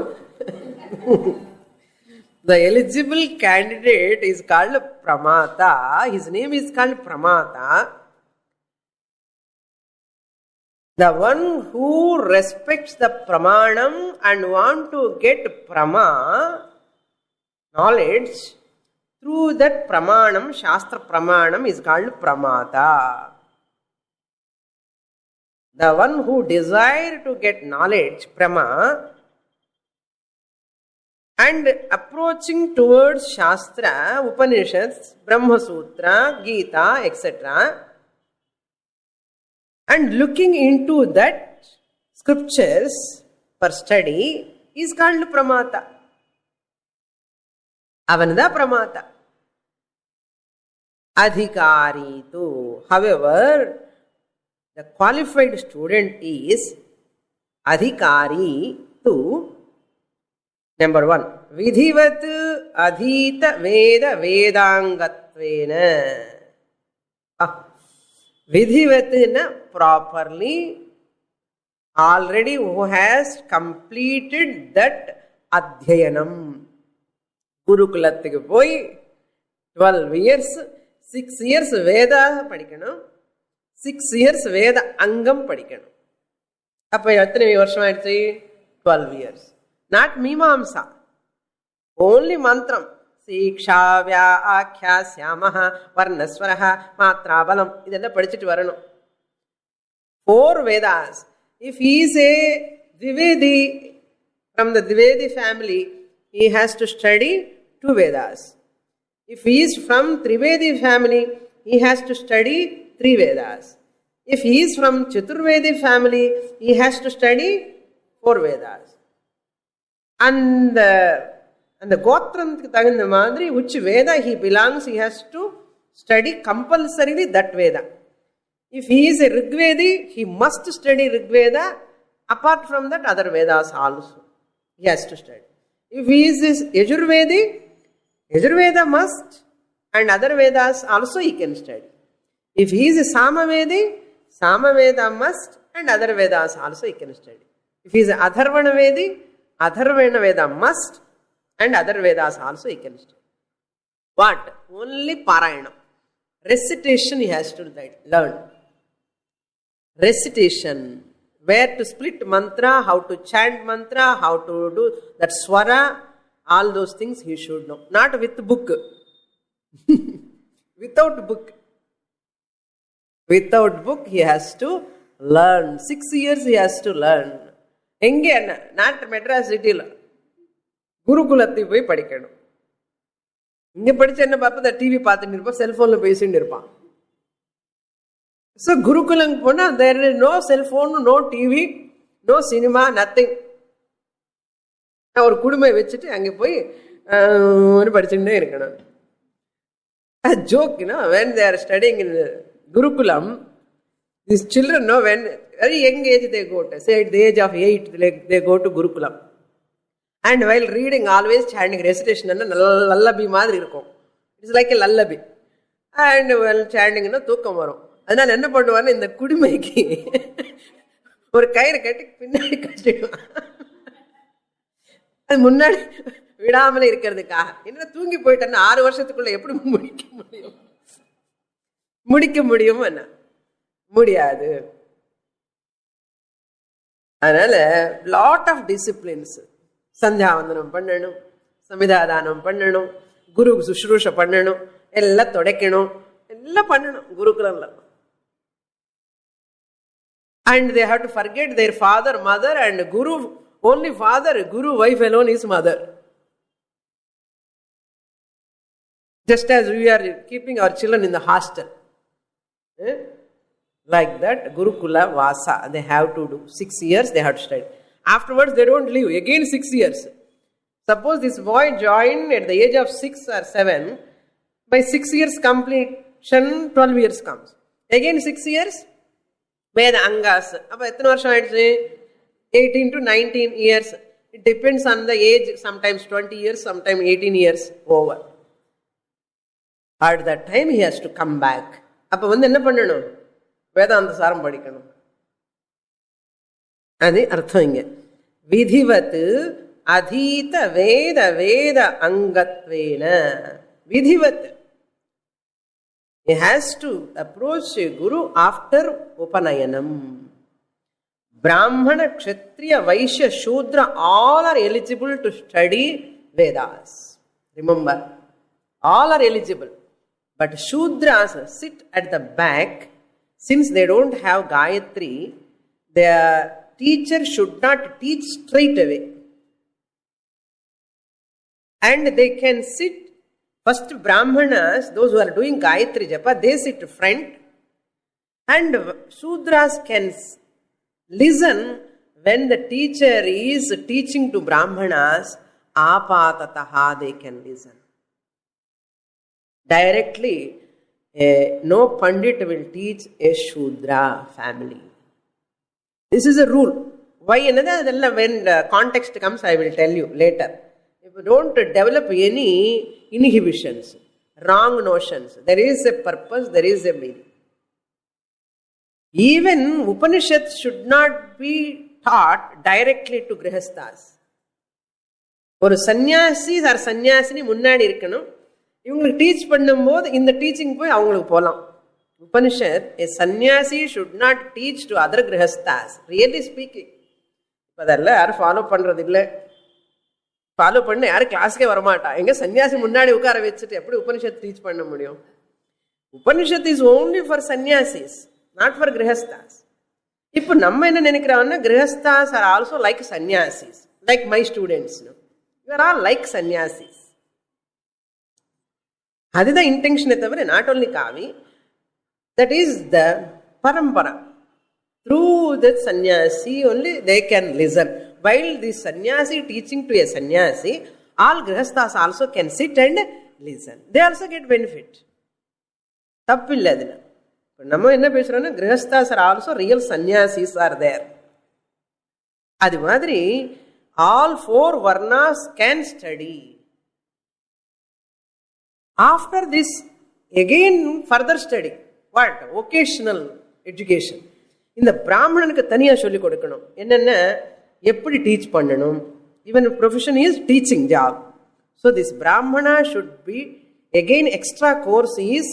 The eligible candidate is called Pramata. His name is called Pramata. The one who respects the Pramanam and want to get Prama knowledge through that Pramanam, Shastra Pramanam, is called Pramata. The one who desire to get knowledge, Prama, and approaching towards Shastra, Upanishads, Brahma Sutra, Gita, etc., and looking into that scriptures for study is called Pramata. Avanada Pramata. Adhikari tu. However, the qualified student is Adhikari tu. Number 1, vidhivat adhita veda vedangatvena. Vidhivat properly, already who has completed that adhyayanam. Gurukulathukku poi 12 years, 6 years Veda படிக்கணும், 6 years Veda அங்கம் படிக்கணும். அப்போ எத்தனை வருஷம் ஆயிடுச்சு? 12 years. Not Mimamsa. Only mantram. Siksha, Vyakhya, Syamaha, Varnaswaraha, Matra, Balam. Idella padichittu varanum. 4 Vedas. If he is a Dvivedi, from the Dvivedi family, he has to study 2 Vedas. If he is from Trivedi family, he has to study 3 Vedas. If he is from Chaturvedi family, he has to study 4 Vedas. அந்த கோத்திரத்துக்கு தகுந்த மாதிரி which Veda he belongs, he has to study compulsorily that Veda. If he is a Rigvedi, he must study Rigveda. Apart from that, other Vedas also he has to study. If he is Yajurvedi, Yajurveda must, and other Vedas also he can study. If he is a Samavedi, Samaveda must, and other Vedas also he can study. If he is Atharvana Vedi, Atharvana Veda must, and other Vedas also he can study. What? Only Parayana. Recitation he has to learn. Recitation. Where to split mantra, how to chant mantra, how to do that swara, all those things he should know. Not with book. Without book. Without book he has to learn. 6 years he has to learn. எங்கே என்ன நாட்டு மெட்ராஸ் சிட்டியில் குருகுலத்தை போய் படிக்கணும். இங்கே படிச்சு என்ன பார்ப்ப டிவி பார்த்துட்டு இருப்பான், செல்போன்ல பேசிட்டு இருப்பான். ஸோ குருகுலம் போனால் there is no cell phone, no TV, no cinema, nothing. ஒரு குடும்பை வச்சுட்டு அங்கே போய் படிச்சுட்டே இருக்கணும். Joke, when they are studying in Gurukulam, these children know when very young age they go to, say at the age of 8 they go to Gurukulam. And while reading always chanting recitation, lullaby மாதிரி இருக்கும். It's like a lullaby. And while chanting, தூக்கம் வரும். அதனால என்ன பண்ணுவான்னு இந்த குடிமைக்கு ஒரு கயிறு கட்டி பின்னாடி கட்டிடுவான். அது முன்னாடி விடாமலே இருக்கிறதுக்காக. என்ன தூங்கி போயிட்டேன்னா 6 வருஷத்துக்குள்ள எப்படி முடிக்க முடியும் என்ன முடியாது. அதனால லாட் ஆஃப் டிசிப்ளின்ஸ். சந்தியாவந்தனம் பண்ணணும், சமிதாதானம் பண்ணணும், குரு சுஷ்ரூஷ பண்ணணும், எல்லாம் துடைக்கணும், எல்லாம் பண்ணணும் குருகுலம்ல. And they have to forget their father, mother, and guru. Only father, guru, wife alone is mother. Just as we are keeping our children in the hostel. Like that, Gurukula Vasa, they have to do 6 years, they have to study. Afterwards, they don't leave. Again 6 years. Suppose this boy joined at the age of 6 or 7. By 6 years completion, 12 years comes. Again 6 years, Veda Angas. அப்போ எத்தனை வருஷம் ஆயிடுச்சு? 18 to 19 years. It depends on the age. Sometimes 20 years, sometimes 18 years over. At that time he has to come back. அப்போ என்ன பண்ணணும்? வேதாந்த சாரம் படிக்கணும். அது அர்த்தம் இங்க. விதிவத் அதீத வேத வேத அங்கத்வேன. விதிவத். He has to approach a guru after Upanayanam. Brahmana, Kshatriya, Vaishya, Shudra, all are eligible to study Vedas. Remember, all are eligible. But Shudras sit at the back. Since they don't have Gayatri, their teacher should not teach straight away. And they can sit. First, Brahmanas, those who are doing Gayatri Japa, they sit front, and Shudras can listen when the teacher is teaching to Brahmanas. Apatataha, they can listen. Directly, no Pandit will teach a Shudra family. This is a rule. Why? When the context comes, I will tell you later. If you don't develop any inhibitions, wrong notions, there is a purpose, there is a meaning. Even Upanishads should not be taught directly to Grihasthas. ஒரு சன்னியாசி R சன்னியாசினி முன்னாடி இருக்கணும். இவங்களுக்கு teach பண்ணும்போது இந்த teaching போய் அவங்களுக்கு போகலாம். Upanishad, a sannyasi should not teach to other Grihasthas. Really speaking. இப்போ அதெல்லாம் யாரும் ஃபாலோ பண்ணுறது இல்லை. ஃபாலோ பண்ண யாரும் கிளாஸுக்கே வரமாட்டா. எங்க சன்னியாசி முன்னாடி உட்கார வச்சுட்டு எப்படி உபனிஷத் டீச் பண்ண முடியும்? Upanishad is only for sannyasis, not for grihasthas. இப்போ நம்ம என்ன நினைக்கிறோம்னா, grihasthas are also like sannyasis, like my students. You are all like sannyasis. அதுதான் இன்டென்ஷனை தவிர நாட் ஓன்லி காவி. தட் இஸ் த பரம்பரா. Through that sannyasi only they can listen. While the sannyasi teaching to a sannyasi, All grihasthas also can sit and listen. They also get benefit. தப்பில்லை அதில். நம்ம என்ன பேசுறோம்னா grihasthas are also real sannyasis are there. அது மாதிரி all 4 varnas can study. After this again further study. What? Vocational education. இந்த பிராமணனுக்கு தனியாக சொல்லிக் கொடுக்கணும். என்னென்ன எப்படி டீச் பண்ணணும். Even profession is teaching job. So this Brahmana should be, again extra course is,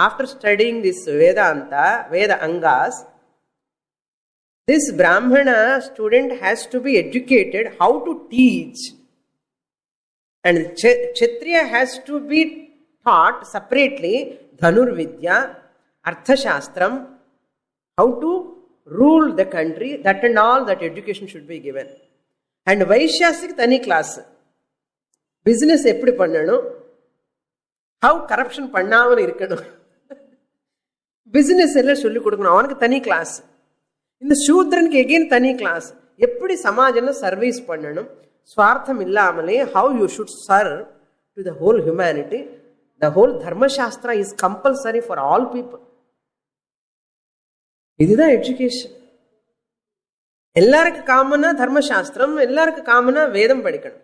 after studying this Vedanta, Veda Angas, this Brahmana student has to be educated how to teach. And Kshatriya has to be taught separately Dhanurvidya, Arthashastram, how to rule the country, that and all that education should be given. And Vaishyasik tani class. Business எப்படி பண்ணணும், how corruption பண்ணாமல் இருக்கணும், business எல்லாம் சொல்லிக் கொடுக்கணும். அவனுக்கு தனி class. இந்த சூத்ரனுக்கு எகெயின் தனி கிளாஸ். எப்படி சமாஜம்ல சர்வீஸ் பண்ணணும், ஸ்வார்த்தம் இல்லாமலே how you should serve to the whole humanity. The whole Dharmashastra is compulsory for all people. இதுதான் எஜுகேஷன். எல்லாருக்கும் காமனா தர்மசாஸ்திரம், எல்லாருக்கும் காமனா வேதம் படிக்கணும்.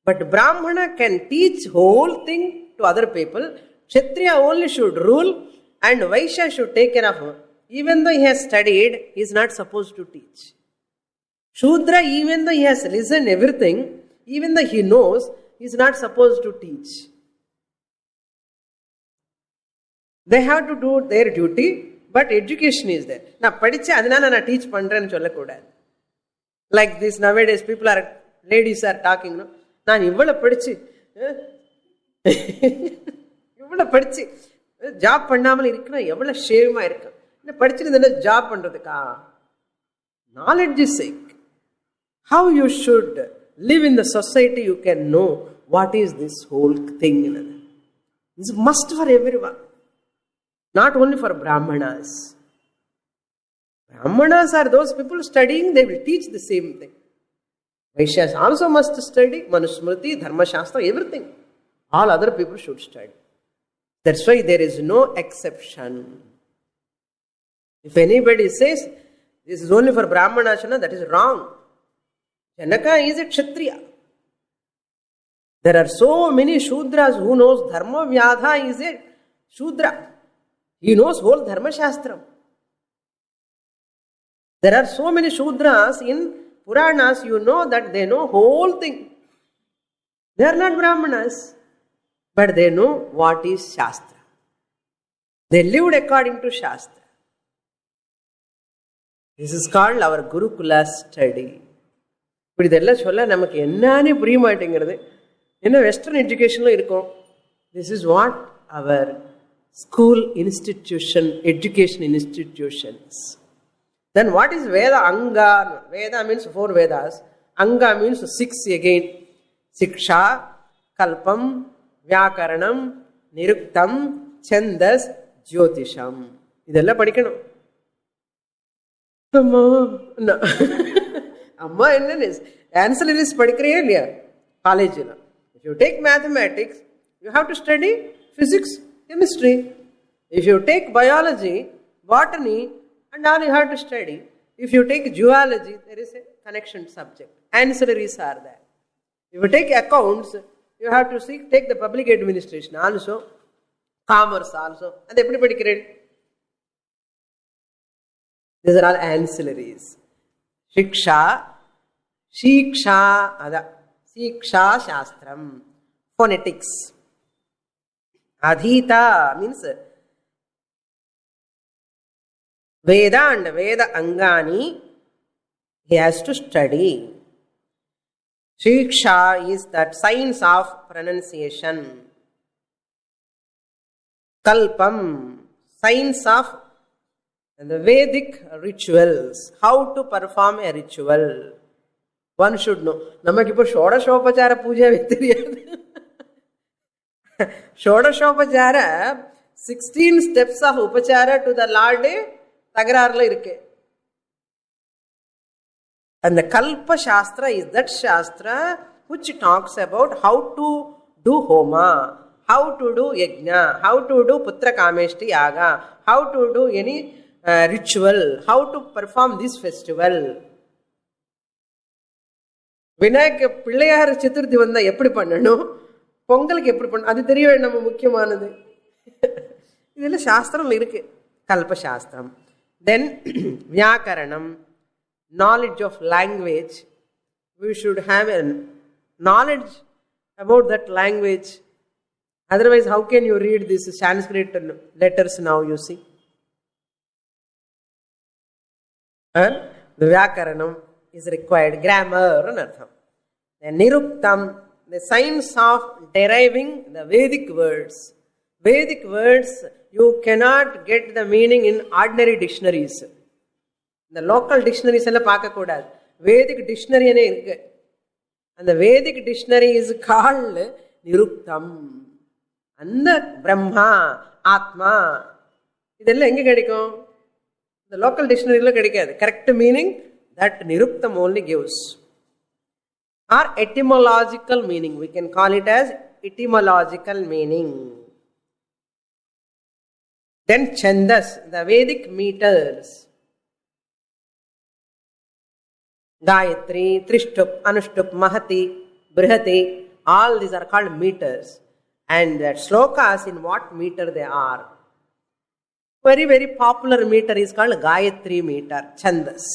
But Brahmana can teach whole thing to other people. Kshatriya only should rule and Vaishya should take care of him. Even though he has studied, he is not supposed to teach. Shudra, even though he has listened everything, even though he knows, he is not supposed to teach. They have to do their duty, but education is there. நான் படிச்சு அதனால நான் teach பண்றேன்னு சொல்லக்கூடாது. Like this nowadays people are, ladies are talking, no? நான் இவ்வளவு படிச்சு job பண்ணாமல் இருக்கணும், எவ்வளவு ஷேமா இருக்கும். என்ன படிச்சிருந்தா job பண்றதுக்கா? Knowledge is sake. How you should live in the society, you can know what is this whole thing. It's a must for everyone, not only for Brahmanas. Brahmanas are those people studying, they will teach the same thing. Vaishyas also must study, Manusmriti, Dharma Shastra, everything. All other people should study. That's why there is no exception. If anybody says this is only for Brahmanas, that is wrong. Janaka is a Kshatriya. There are so many Shudras who knows Dharma. Vyadha is a Shudra. He knows whole Dharma Shastra. There are so many Shudras in Puranas, you know that they know whole thing. They are not Brahmanas, but they know what is Shastra. They lived according to Shastra. This is called our Gurukula study. இப்படி இதெல்லாம் சொல்ல நமக்கு என்னன்னு புரிய மாட்டேங்கிறது. என்ன western எஜுகேஷன்ல இருக்கும். This is what our school institution, education institutions. Then what is Veda Anga? Veda means 4 Vedas. Anga means 6 again. Siksha, Kalpam, Vyakaranam, Niruktam, Chandas, Jyotisham. இதெல்லாம் படிக்கணும். அம்மா என்ன ஆன்சலரிஸ் படிக்கிறியா இல்லையா காலேஜில்? If you take mathematics, you have to study physics, chemistry. If you take biology, botany, and all you have to study. If you take zoology, there is a connection subject. Ancillaries are there. If you take accounts, you have to take the public administration also, commerce also. And எப்படி படிக்கிறேன்? These are all ancillaries. Shiksha, Shiksha, Siksha Shastram, phonetics. Adhita means Veda and Veda Angani, he has to study. Shiksha is that science of pronunciation. Kalpam, science of the Vedic rituals, how to perform a ritual. One should know. நமக்கு இப்போ ஷோடசோபச்சார பூஜை தெரியாது. ஷோடசோபச்சார 16 steps of upachara to the Lord தகராறுல இருக்கு. And the Kalpa Shastra is that Shastra which talks about how to do homa, how to do yajna, how to do putra kameshti yaga, how to do any ritual, how to perform this festival. Vinayaka Pillaiyar Chaturthi வந்தா எப்படி பண்ணணும், பொங்கலுக்கு எப்படி பண்ணணும், அது தெரிய நம்ம முக்கியமானது. இதெல்லாம் சாஸ்திரம் இருக்கு, கல்பசாஸ்திரம். தென் வியாக்கரணம், knowledge of language. We should have a knowledge about that language. Otherwise, how can you read these Sanskrit letters now, you see? And the Vyakaranam is required, grammar and artham. Then Niruktam, the science of deriving the Vedic words. Vedic words, you cannot get the meaning in ordinary dictionaries. இந்த local dictionaries எல்லாம் பார்க்கக்கூடாது, வேதிக் டிக்ஷனரினே இருக்கு. அந்த வேதிக் dictionary is called நிருக்தம். அந்த பிரம்மா, ஆத்மா, இதெல்லாம் எங்கே கிடைக்கும்? இந்த லோக்கல் டிக்ஷனரியில் கிடைக்காது. கரெக்ட் மீனிங் தட் நிருக்தம் only gives. Or etymological meaning, we can call it as etymological meaning. Then Chandas, the Vedic meters. Gayatri, Trishtup, Anushtup, Mahati, Brihati, all these are called meters. And that slokas, in what meter they are. Very, very popular meter is called Gayatri meter, Chandas.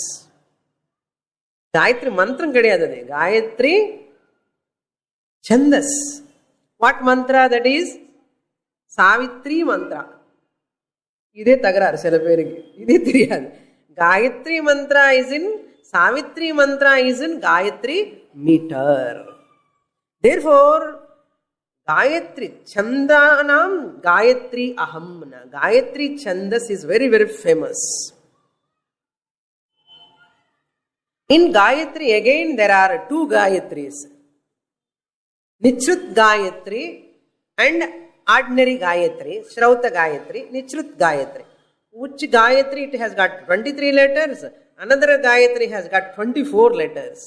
Gayatri mantram kediyadhu, Gayatri Chandas. What mantra that is? Savitri mantra. இதே தகராறு சில பேருக்கு, இதே தெரியாது. Gayatri mantra is in Savitri mantra is in Gayatri meter. Therefore, Gayatri Chandanam Gayatri Ahamna. Gayatri Chandas is very, very famous. In Gayatri again there are two Gayatris. Nichrut Gayatri and ordinary Gayatri, Shrauta Gayatri, Nichrut Gayatri. Which Gayatri, it has got 23 letters. Another Gayatri has got 24 letters.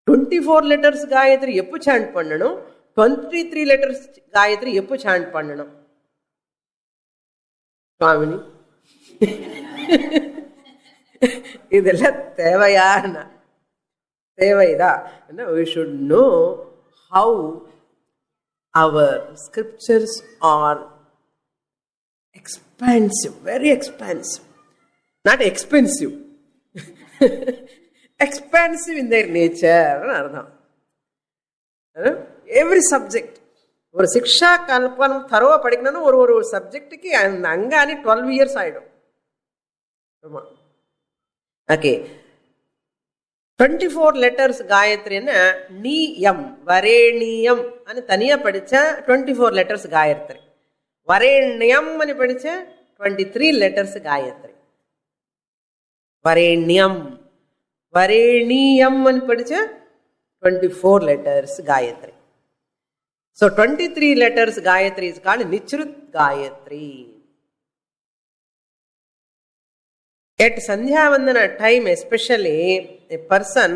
24 letters Gayatri எப்போ chant பண்ணணும், 23 letters Gayatri எப்போ chant பண்ணணும்? சுவாமினி, இதெல்லாம் தேவையான தேவைதான். We should know how our scriptures are expansive, very expansive. Not expensive. Expansive in their nature. Every subject. ஒரு சிக்ஷா கல்பனம் தரவா படிக்கணும்னா ஒரு சப்ஜெக்டுக்கு அங்கானே 12 years ஆயிடும். ஓகே, 24 letters காயத்ரின்னு நீயம் வரேணியம் అని தனியா படிச்சா 24 letters காயத்ரி. வரேண்யம் అని படிச்சா 23 letters காயத்ரி. வரேண்யம் வரேணியம் అని படிச்சா 24 letters Gayatri. So 23 letters Gayatri is called Nichrut Gayatri. At Sandhya Vandana time, especially a person,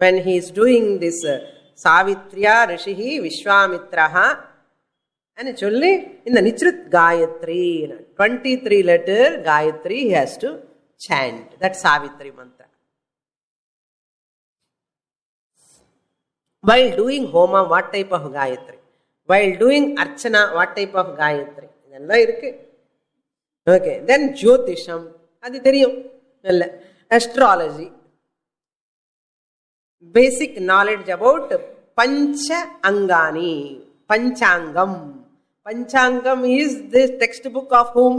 when he is doing this Savitriya Rishihi Vishwamitraha, and it's only in the Nichrut Gayatri, 23 letter Gayatri he has to chant. That's Savitri mantra. While doing Homa, what type of Gayatri? While doing Archana, what type of Gayatri? Okay, then Jyotisham, adi theriyum. Astrology. Basic knowledge about Pancha Angani. Panchangam. Panchangam is the textbook of whom?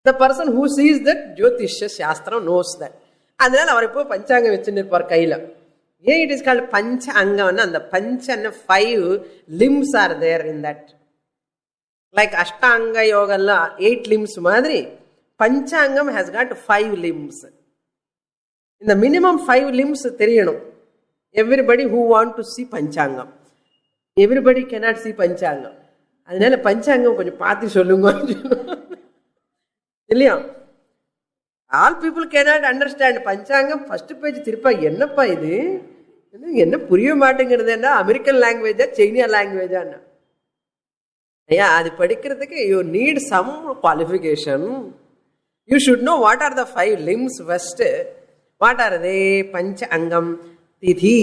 The person who sees that Jyotisha Shastra knows that. அதனால அவர் இப்போ பஞ்சாங்கம் வச்சுருப்பார் கையில். ஏன் it is called பஞ்ச அங்கம்னா அந்த பஞ்ச 5 limbs are there in that. Like அஷ்டாங்க யோகெல்லாம் 8 limbs மாதிரி பஞ்சாங்கம் ஹேஸ் காட் 5 limbs. இந்த மினிமம் 5 limbs தெரியணும். Everybody who want to see பஞ்சாங்கம், எவ்ரிபடி கேனாட் சி பஞ்சாங்கம். அதனால பஞ்சாங்கம் கொஞ்சம் பார்த்து சொல்லுங்க இல்லையா? All people cannot understand. பஞ்சாங்கம் ஃபர்ஸ்ட் பேஜ் திருப்பா, என்னப்பா இது, என்ன புரிய மாட்டேங்கிறது, என்ன அமெரிக்கன் லாங்குவேஜா சைனா லாங்குவேஜான்னா? ஐயா, அது படிக்கிறதுக்கு you need some qualification. You should know what are the 5 limbs first. What are they? பஞ்ச அங்கம், திதி.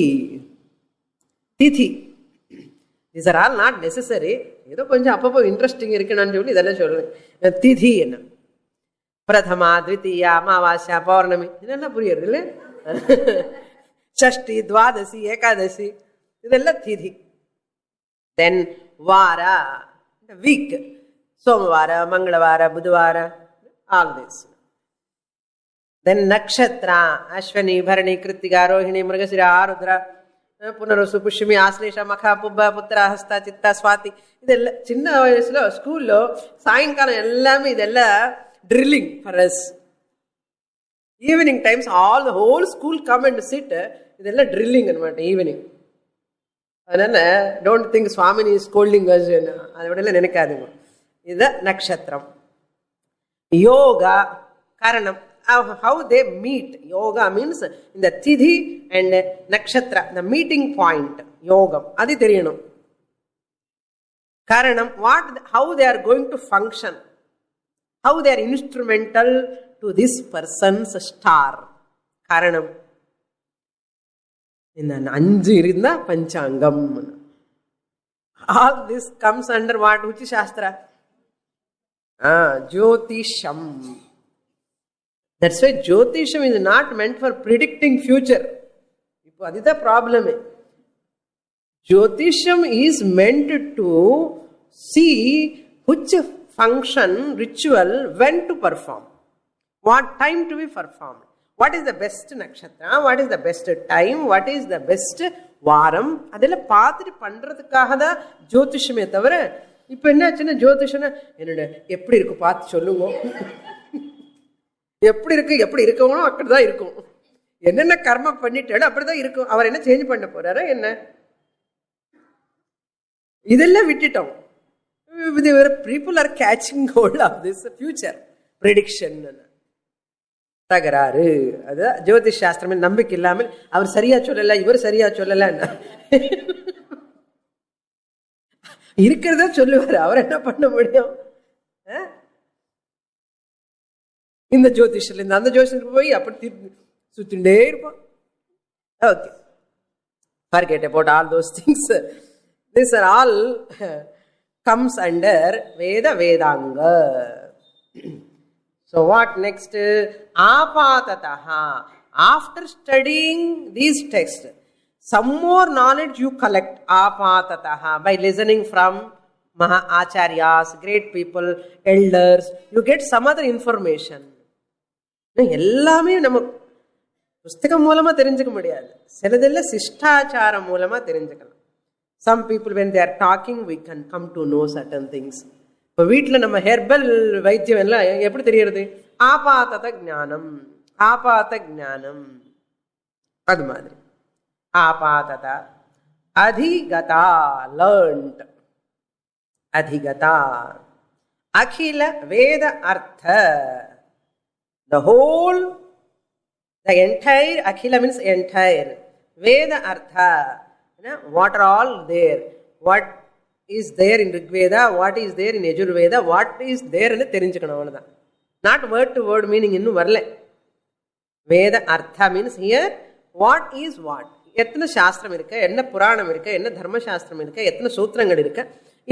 திதி these are all not necessary. ஏதோ கொஞ்சம் அப்பப்போ இன்ட்ரெஸ்டிங் இருக்குன்னு சொல்லி இதெல்லாம் சொல்றேன். திதி என்ன? பிரதமா, த்விதீயா, அமாவாஸ்யா, பௌர்ணமி, இதெல்லாம் புரியுறது இல்லை. ஷஷ்டி, துவாதசி, ஏகாதசி, இதெல்லாம் திதி. தென் வார, வீக், சோமவார, மங்களவார, புதவார, ஆல் திஸ். தென் நக்ஷத்ரா, அஸ்வினி, பரணி, கிருத்திகா, ரோஹிணி, மிருகசிரா, ஆருத்ரா, புனர்வசு, புஷ்யமி, ஆஸ்லேஷ, மகா, புப்ப, புத்திரா, ஹஸ்தா, சித்தா, சுவாதி. இதெல்லாம் சின்ன வயசுல ஸ்கூல்ல சாயங்காலம் எல்லாமே இதெல்லாம் drilling for us. Evening times all the whole school come and chit. இதெல்லாம் ட்ரில்லிங் அன்னమాట ஈவினிங். அதனால டோன்ட் திங்க் சுவாமினி ஸ்கோல்டிங் அதை விட நினைக்காதுங்க. இது நக்ஷத்திரம். யோகா காரணம். How they meet. Yoga means in the Tithi and Nakshatra, the meeting point. Yogam. Adi theriyano. Karanam, how they are going to function. How they are instrumental to this person's star. Karanam. In an anju irindha panchangam. All this comes under what? Which Shastra? Jyotisham. That's why Jyotisham is not meant for predicting future. இப்போ அதுதான் problem. Jyotisham is meant to see which function, ritual, when to perform, what time to be performed, what is the best nakshatra, what is the best time, what is the best வாரம், அதெல்லாம் பார்த்துட்டு பண்றதுக்காக தான் ஜோதிஷமே தவிர இப்போ என்னாச்சுன்னா ஜோதிஷம்னா என்னோட எப்படி இருக்கு பார்த்து சொல்லுங்க, எப்படி இருக்கு, எப்படி இருக்கவங்களும் அப்படிதான் இருக்கும், என்னென்ன கர்மம் பண்ணிட்டாலும் அப்படிதான் இருக்கும், அவர் என்ன சேஞ்ச் பண்ண போறாரா என்ன? இதெல்லாம் விட்டுட்டோம். people are catching hold of this future prediction. தகராறு. அது ஜோதிஷ் சாஸ்திரமே நம்பிக்கை இல்லாமல் அவர் சரியா சொல்லல, இவர் சரியா சொல்லல, இருக்கிறத சொல்லுவாரு, அவர் என்ன பண்ண முடியும்? இந்த ஜோதிஷத்துல இருந்து அந்த ஜோதிஷத்துக்கு போய் அப்படி சுத்திண்டே இருப்போம். Okay, forget about all those things. These are all comes under Veda Vedanga. So what next? Apatataha. After studying these texts, some more knowledge you collect. Apatataha. By listening from Maha Acharyas, great people, elders, you get some other information. எல்லாமே நம்ம புஸ்தகம் மூலமா தெரிஞ்சுக்க முடியாது, சிலதெல்லாம் சிஷ்டாச்சாரம் மூலமா தெரிஞ்சுக்கலாம். Some people when they are talking we can come to know certain things. இப்போ வீட்டில் நம்ம ஹெர்பல் வைத்தியம் எல்லாம் எப்படி தெரியறது? ஆபாத ஞானம், ஆபாத ஞானம். அது மாதிரி ஆபாததா. அதிகதா, லேர்ன்ட். அதிகதா. அகில வேத அர்த்த. The whole, the entire, Akhila means entire. Veda Artha. What are all there? What is there in Rigveda? What is there in Yajurveda? What is there in Terinjakanavana? Not word to word meaning innu varle. Veda Artha means here what is what. எத்தனை சாஸ்திரம் இருக்கு, என்ன புராணம் இருக்கு, என்ன தர்ம சாஸ்திரம் இருக்கு, எத்தனை சூத்திரங்கள் இருக்கு,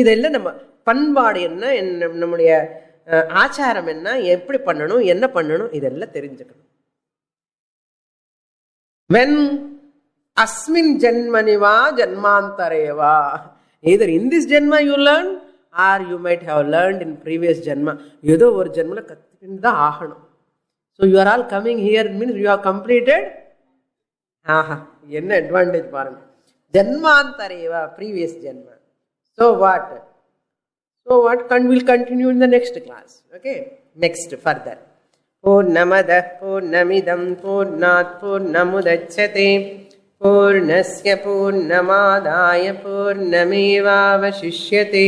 இதெல்லாம் நம்ம பண்பாடு என்ன, நம்முடைய ஆச்சாரம் என்ன, எப்படி பண்ணணும், என்ன பண்ணணும், இதெல்லாம் தெரிஞ்சுக்கணும். When asmin janmaniva janmantareva, either in this janma you learn or you might have learned in previous janma. ஏதோ ஒரு ஜென்மல கத்துக்கிட்டு தான் ஆகணும். So you are all coming here means you have completed. ஆஹா, என்ன அட்வான்டேஜ் பாருங்க. ஜன்மாந்தரேவா, previous janma. So what? So what we'll continue in the next class. Okay, next further. Purnamada purnamidam purnat purnamudachyate purnasya purnamadaya purnamevavashishyate.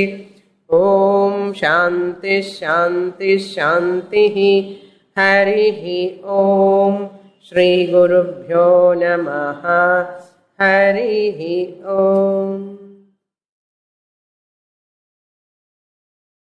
Om shanti shanti shanti. हरिः ॐ श्रीगुरुभ्यो नमः हरिः ॐ।